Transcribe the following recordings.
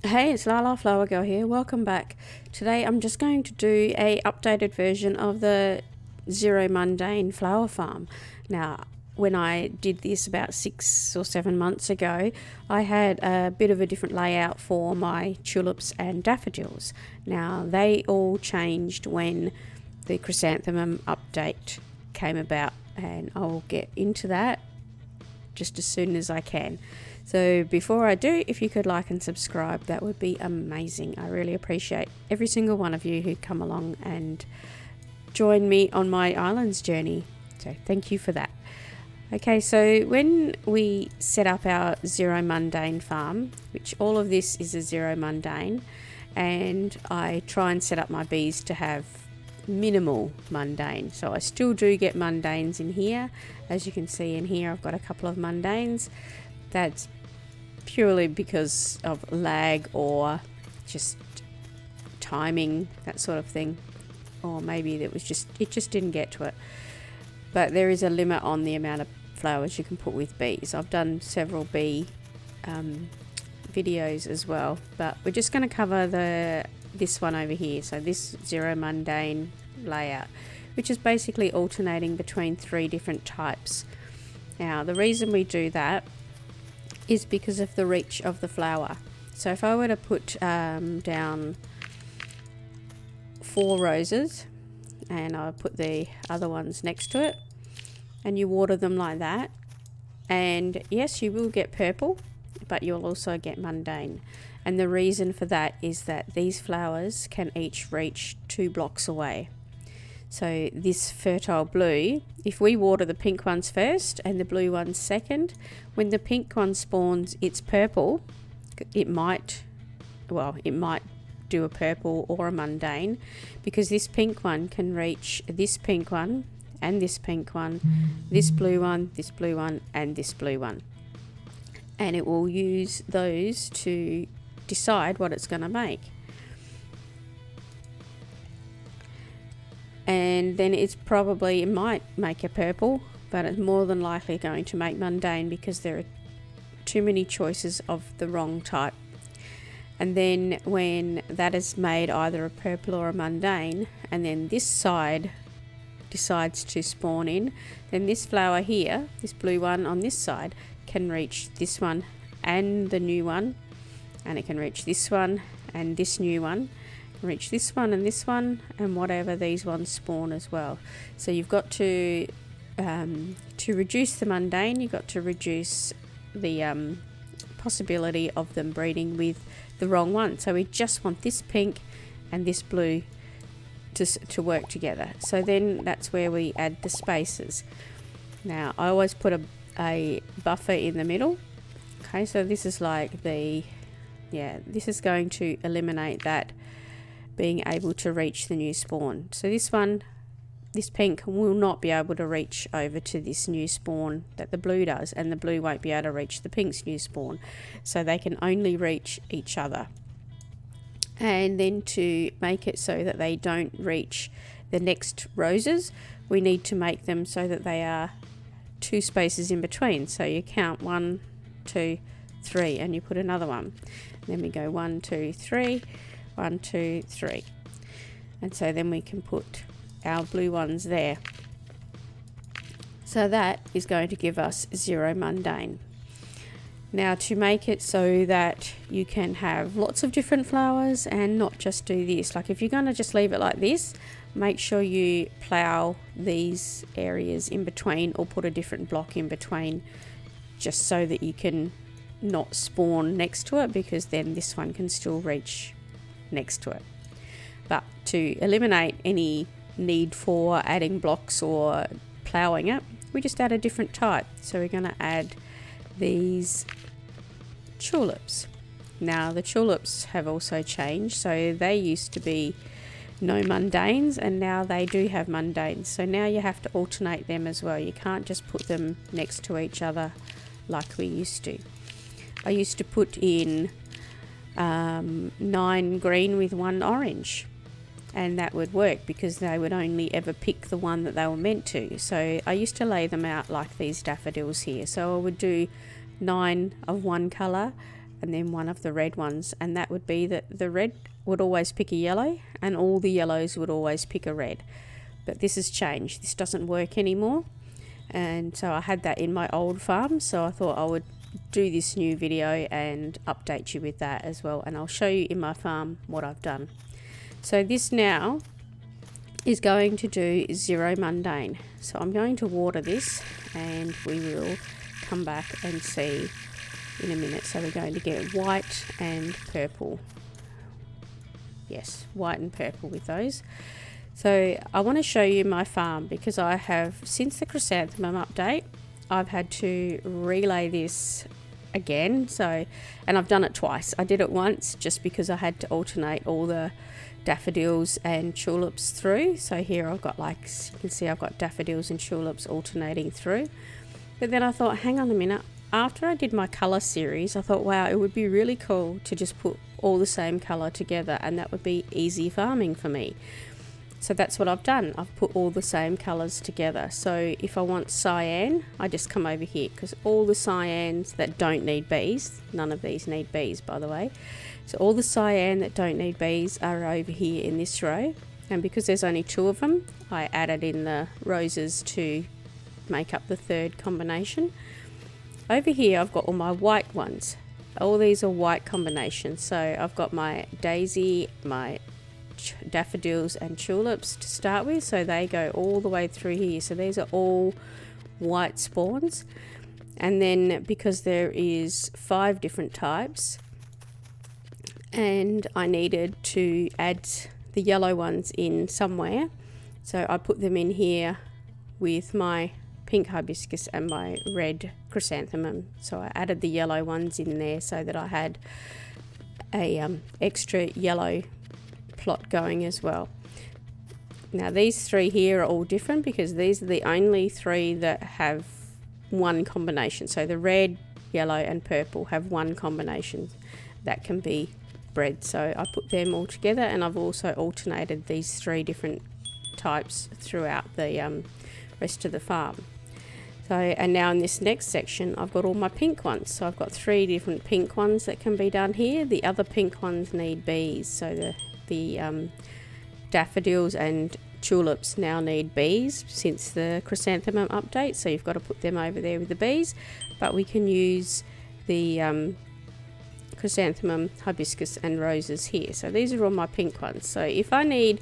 Hey, it's Lala Flower Girl here. Welcome back. Today I'm just going to do a updated version of the Zero Mundane flower farm. Now, when I did this about 6 or 7 months ago, I had a bit of a different layout for my tulips and daffodils. Now, they all changed when the chrysanthemum update came about, and I'll get into that just as soon as I can. So before I do, if you could like and subscribe, that would be amazing. I really appreciate every single one of you who come along and join me on my islands journey. So thank you for that. Okay, so when we set up our Zero Mundane farm, which all of this is a Zero Mundane, and I try and set up my bees to have minimal mundane. So I still do get mundanes in here. As you can see in here, I've got a couple of mundanes. That's purely because of lag or just timing, that sort of thing, or maybe it just didn't get to it. But there is a limit on the amount of flowers you can put with bees. I've done several bee videos as well, but we're just going to cover this one over here. So this Zero Mundane layout, which is basically alternating between 3 different types. Now the reason we do that is because of the reach of the flower. So if I were to put down 4 roses, and I'll put the other ones next to it, and you water them like that, and yes, you will get purple, but you'll also get mundane. And the reason for that is that these flowers can each reach 2 blocks away. So this fertile blue, if we water the pink ones first and the blue ones second, when the pink one spawns its purple, it might do a purple or a mundane, because this pink one can reach this pink one and this pink one, this blue one, and this blue one. And it will use those to decide what it's going to make. And then it might make a purple, but it's more than likely going to make mundane because there are too many choices of the wrong type. And then when that is made either a purple or a mundane, and then this side decides to spawn in, then this flower here, this blue one on this side, can reach this one and the new one, and it can reach this one and this new one, reach this one and this one, and whatever these ones spawn as well. So you've got to reduce the mundane, you've got to reduce the possibility of them breeding with the wrong one. So we just want this pink and this blue to work together. So then that's where we add the spaces. Now I always put a buffer in the middle. Okay, so this is like this is going to eliminate that being able to reach the new spawn. So this pink will not be able to reach over to this new spawn that the blue does, and the blue won't be able to reach the pink's new spawn. So they can only reach each other. And then to make it so that they don't reach the next roses, we need to make them so that they are 2 spaces in between. So you count 1, 2, 3, and you put another one. Then we go 1, 2, 3, 1, 2, 3, and so then we can put our blue ones there. So that is going to give us Zero Mundane. Now to make it so that you can have lots of different flowers and not just do this, like if you're going to just leave it like this, make sure you plow these areas in between or put a different block in between, just so that you can not spawn next to it, because then this one can still reach next to it. But to eliminate any need for adding blocks or ploughing it, we just add a different type. So we're going to add these tulips. Now the tulips have also changed, so they used to be no mundanes, and now they do have mundanes. So now you have to alternate them as well. You can't just put them next to each other like we used to. I used to put in 9 green with 1 orange, and that would work because they would only ever pick the one that they were meant to. So I used to lay them out like these daffodils here. So I would do 9 of one colour and then one of the red ones, and that would be that the red would always pick a yellow and all the yellows would always pick a red. But this has changed. This doesn't work anymore, and so I had that in my old farm, so I thought I would do this new video and update you with that as well, and I'll show you in my farm what I've done. So this now is going to do 0 mundane, so I'm going to water this and we will come back and see in a minute. So we're going to get white and purple. Yes, white and purple with those. So I want to show you my farm, because I have, since the chrysanthemum update, I've had to relay this again. So, and I've done it twice. I did it once just because I had to alternate all the daffodils and tulips through. So here I've got, like you can see, I've got daffodils and tulips alternating through. But then I thought, hang on a minute, after I did my colour series, I thought, wow, it would be really cool to just put all the same colour together, and that would be easy farming for me. So that's what I've done. I've put all the same colours together. So if I want cyan, I just come over here, because all the cyans that don't need bees, none of these need bees by the way, so all the cyan that don't need bees are over here in this row. And because there's only 2 of them, I added in the roses to make up the third combination. Over here I've got all my white ones. All these are white combinations. So I've got my daisy, my daffodils and tulips to start with, so they go all the way through here. So these are all white spawns. And then because there is 5 different types, and I needed to add the yellow ones in somewhere, so I put them in here with my pink hibiscus and my red chrysanthemum. So I added the yellow ones in there so that I had a extra yellow plot going as well. Now these 3 here are all different, because these are the only 3 that have one combination. So the red, yellow and purple have one combination that can be bred. So I put them all together, and I've also alternated these 3 different types throughout the rest of the farm. So, and now in this next section I've got all my pink ones. So I've got 3 different pink ones that can be done here. The other pink ones need bees, so the daffodils and tulips now need bees since the chrysanthemum update, so you've got to put them over there with the bees. But we can use the chrysanthemum, hibiscus and roses here. So these are all my pink ones. So if I need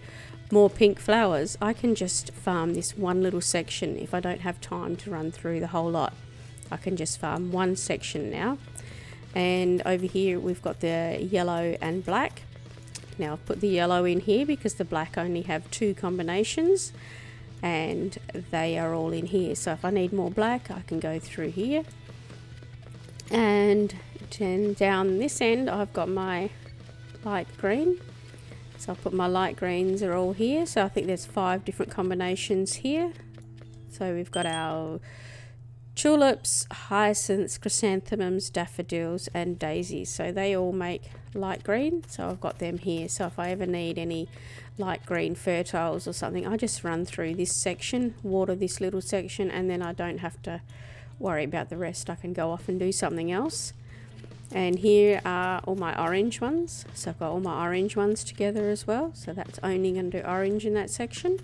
more pink flowers, I can just farm this one little section. If I don't have time to run through the whole lot, I can just farm one section now. And over here we've got the yellow and black. Now I've put the yellow in here because the black only have 2 combinations, and they are all in here. So if I need more black, I can go through here. And then down this end I've got my light green. So I'll put my light greens are all here. So I think there's 5 different combinations here. So we've got our tulips, hyacinths, chrysanthemums, daffodils and daisies. So they all make light green. So I've got them here. So if I ever need any light green fertiles or something, I just run through this section, water this little section, and then I don't have to worry about the rest. I can go off and do something else. And here are all my orange ones. So I've got all my orange ones together as well. So that's only going to do orange in that section.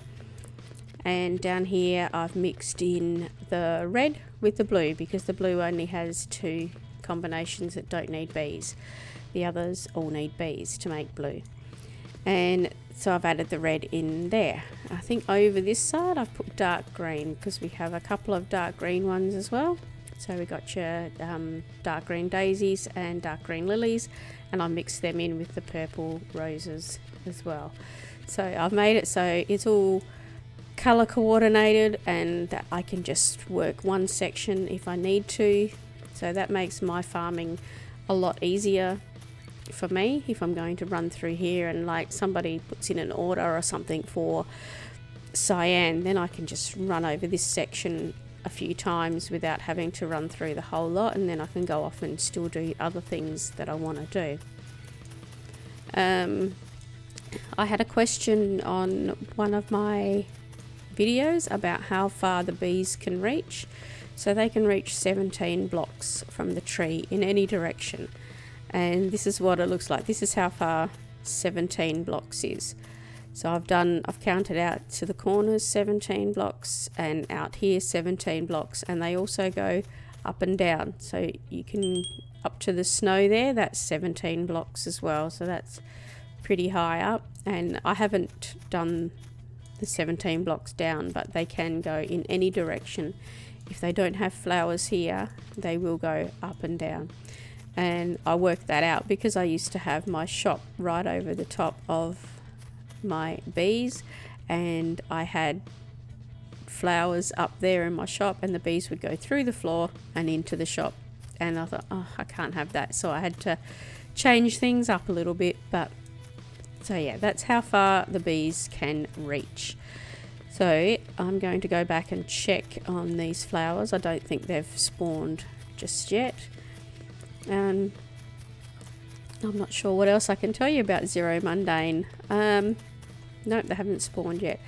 And down here I've mixed in the red with the blue, because the blue only has 2 combinations that don't need bees. The others all need bees to make blue. And so I've added the red in there. I think over this side I've put dark green, because we have a couple of dark green ones as well. So we got your dark green daisies and dark green lilies, and I mixed them in with the purple roses as well. So I've made it so it's all color coordinated, and that I can just work one section if I need to. So that makes my farming a lot easier for me. If I'm going to run through here and like somebody puts in an order or something for cyan, then I can just run over this section a few times without having to run through the whole lot, and then I can go off and still do other things that I want to do. I had a question on one of my videos about how far the bees can reach. So they can reach 17 blocks from the tree in any direction, and this is what it looks like. This is how far 17 blocks is. So I've counted out to the corners 17 blocks, and out here 17 blocks, and they also go up and down. So you can, up to the snow there, that's 17 blocks as well. So that's pretty high up, and I haven't done the 17 blocks down, but they can go in any direction. If they don't have flowers here, they will go up and down. And I worked that out because I used to have my shop right over the top of my bees, and I had flowers up there in my shop, and the bees would go through the floor and into the shop, and I thought, oh, I can't have that, so I had to change things up a little bit. But so yeah, that's how far the bees can reach. So I'm going to go back and check on these flowers. I don't think they've spawned just yet. I'm not sure what else I can tell you about Zero Mundane. Nope, they haven't spawned yet.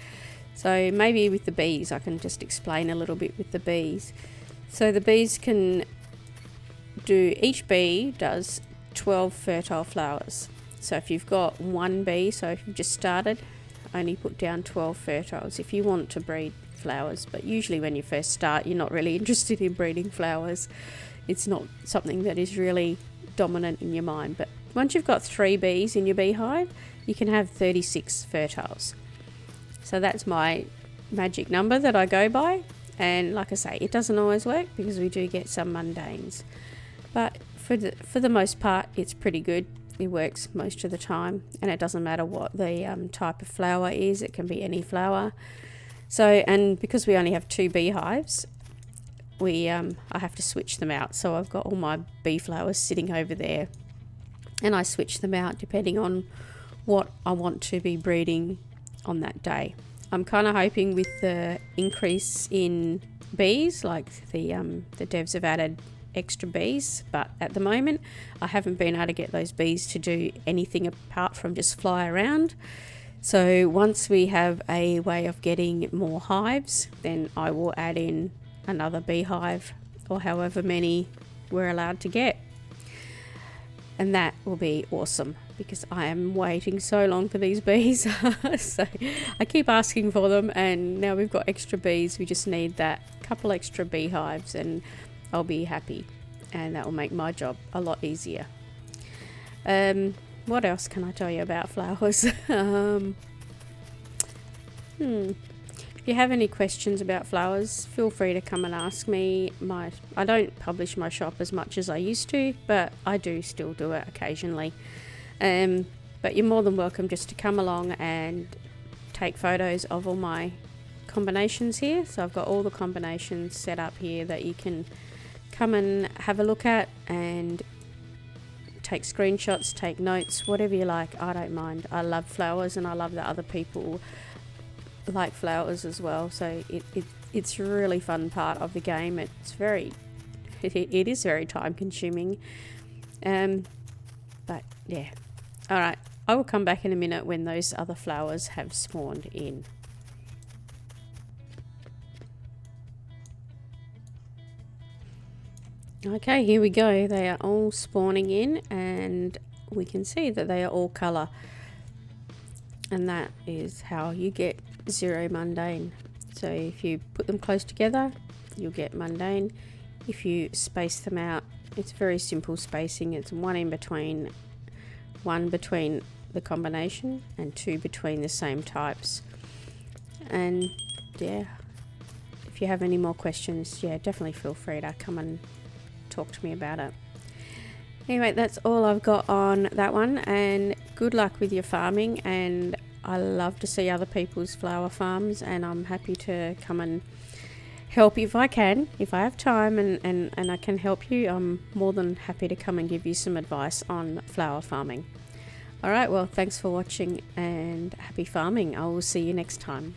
So maybe with the bees, I can just explain a little bit with the bees. So the bees can do, each bee does 12 fertile flowers. So if you've got one bee, so if you've just started, only put down 12 fertiles if you want to breed flowers. But usually when you first start, you're not really interested in breeding flowers. It's not something that is really dominant in your mind. But once you've got 3 bees in your beehive, you can have 36 fertiles. So that's my magic number that I go by. And like I say, it doesn't always work because we do get some mundanes. But for the most part, it's pretty good. It works most of the time, and it doesn't matter what the type of flower is. It can be any flower. So, and because we only have 2 beehives, I have to switch them out. So I've got all my bee flowers sitting over there, and I switch them out depending on what I want to be breeding on that day. I'm kind of hoping with the increase in bees, like the devs have added extra bees, but at the moment I haven't been able to get those bees to do anything apart from just fly around. So once we have a way of getting more hives, then I will add in another beehive, or however many we're allowed to get, and that will be awesome because I am waiting so long for these bees. So I keep asking for them, and now we've got extra bees. We just need that couple extra beehives and I'll be happy, and that will make my job a lot easier. What else can I tell you about flowers? If you have any questions about flowers, feel free to come and ask me. I don't publish my shop as much as I used to, but I do still do it occasionally. But you're more than welcome just to come along and take photos of all my combinations here. So I've got all the combinations set up here that you can come and have a look at and take screenshots, take notes, whatever you like. I don't mind. I love flowers, and I love that other people like flowers as well. So it's a really fun part of the game. It is very time consuming. But yeah. All right. I will come back in a minute when those other flowers have spawned in. Okay, here we go. They are all spawning in, and we can see that they are all colour, and that is how you get Zero Mundane. So if you put them close together, you'll get Mundane. If you space them out, it's very simple spacing. It's 1 between the combination and 2 between the same types. And yeah, if you have any more questions, yeah, definitely feel free to come and talk to me about it. Anyway, that's all I've got on that one, and good luck with your farming. And I love to see other people's flower farms, and I'm happy to come and help if I can. If I have time and I can help you, I'm more than happy to come and give you some advice on flower farming. Alright, well, thanks for watching and happy farming. I will see you next time.